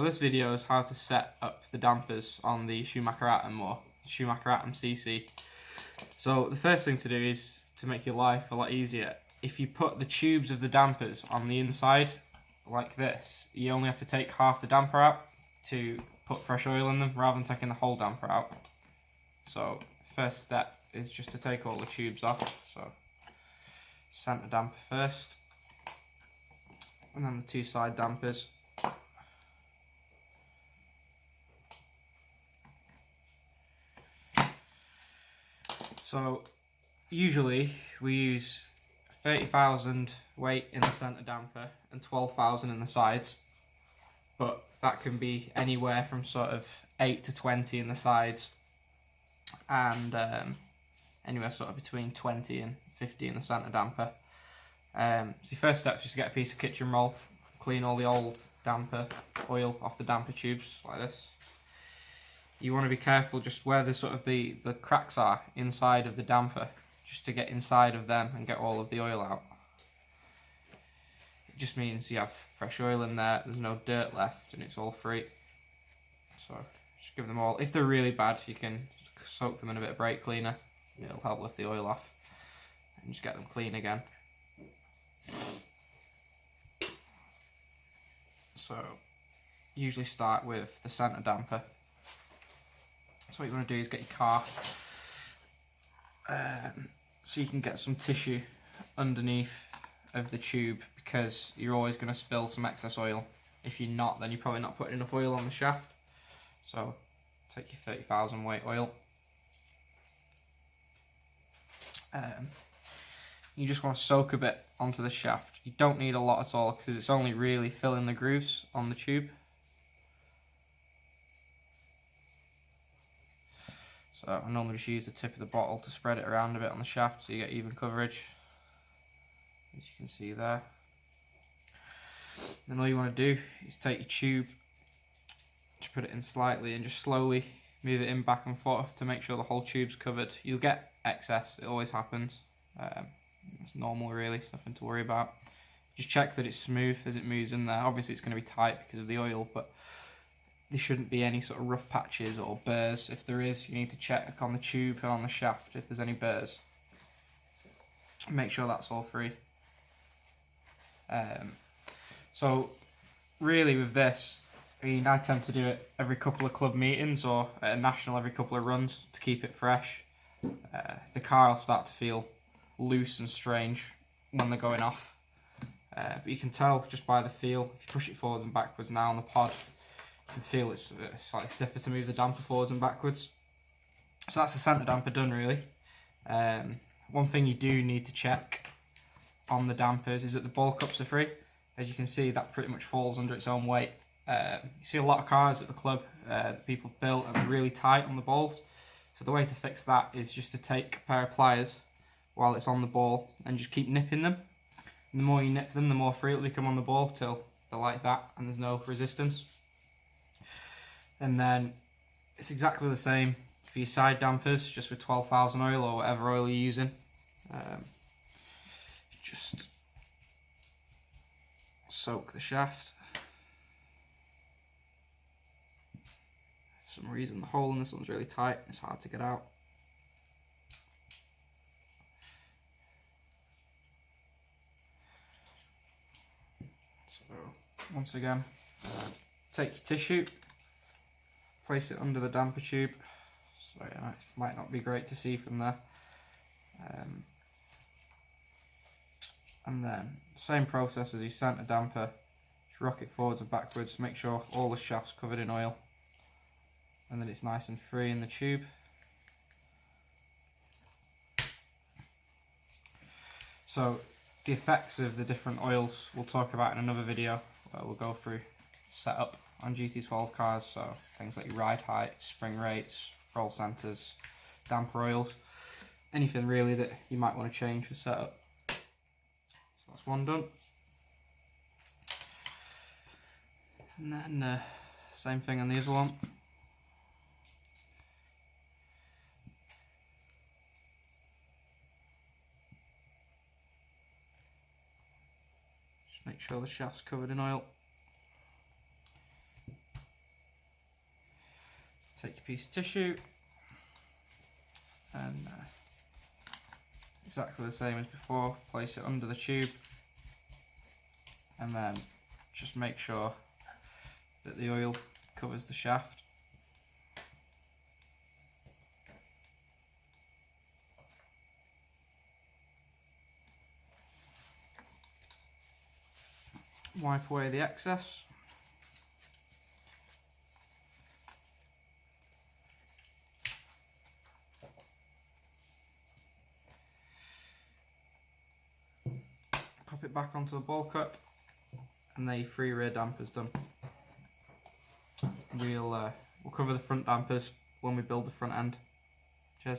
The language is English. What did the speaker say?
So this video is how to set up the dampers on the Schumacher Atom or Schumacher Atom CC. So the first thing to do is to make your life a lot easier. If you put the tubes of the dampers on the inside like this, you only have to take half the damper out to put fresh oil in them rather than taking the whole damper out. So first step is just to take all the tubes off. So centre damper first, and then the two side dampers. So usually we use 30,000 weight in the centre damper and 12,000 in the sides, but that can be anywhere from sort of 8 to 20 in the sides, and anywhere sort of between 20 and 50 in the centre damper. So your first step is just to get a piece of kitchen roll, clean all the old damper oil off the damper tubes like this. You want to be careful just where the sort of the cracks are inside of the damper, just to get inside of them and get all of the oil out. It just means you have fresh oil in there, there's no dirt left, and it's all free. So just give them all, if they're really bad, you can soak them in a bit of brake cleaner, it'll help lift the oil off, and just get them clean again. So usually start with the centre damper. So what you want to do is get your car so you can get some tissue underneath of the tube, because you're always going to spill some excess oil. If you're not, then you're probably not putting enough oil on the shaft. So take your 30,000 weight oil. You just want to soak a bit onto the shaft. You don't need a lot at all, because it's only really filling the grooves on the tube. So I normally just use the tip of the bottle to spread it around a bit on the shaft so you get even coverage, as you can see there. Then all you want to do is take your tube, just put it in slightly and just slowly move it in back and forth to make sure the whole tube's covered. You'll get excess, it always happens. It's normal really, it's nothing to worry about. Just check that it's smooth as it moves in there. Obviously it's going to be tight because of the oil, but there shouldn't be any sort of rough patches or burrs. If there is, you need to check on the tube and on the shaft if there's any burrs. Make sure that's all free. So really with this, I tend to do it every couple of club meetings or at a national every couple of runs to keep it fresh. The car will start to feel loose and strange when they're going off. But you can tell just by the feel. If you push it forwards and backwards now on the pod, you can feel it's slightly stiffer to move the damper forwards and backwards. So that's the centre damper done really. One thing you do need to check on the dampers is that the ball cups are free. As you can see, that pretty much falls under its own weight. You see a lot of cars at the club that people built and they're really tight on the balls. So the way to fix that is just to take a pair of pliers while it's on the ball and just keep nipping them. And the more you nip them, the more free it'll become on the ball till they're like that and there's no resistance. And then it's exactly the same for your side dampers, just with 12,000 oil or whatever oil you're using. Just soak the shaft. For some reason the hole in this one's really tight, it's hard to get out. So once again, take your tissue, place it under the damper tube. Sorry, it might not be great to see from there. And then same process as your centre damper, just rock it forwards and backwards, make sure all the shaft's covered in oil and then it's nice and free in the tube. So the effects of the different oils we'll talk about in another video where we'll go through setup on GT12 cars, so things like your ride height, spring rates, roll centres, damper oils, anything really that you might want to change for setup. So that's one done. And then same thing on the other one. Just make sure the shaft's covered in oil. take your piece of tissue and exactly the same as before, place it under the tube and then just make sure that the oil covers the shaft. Wipe away the excess. Pop it back onto the ball cup and the 3 rear dampers done. We'll cover the front dampers when we build the front end. Cheers.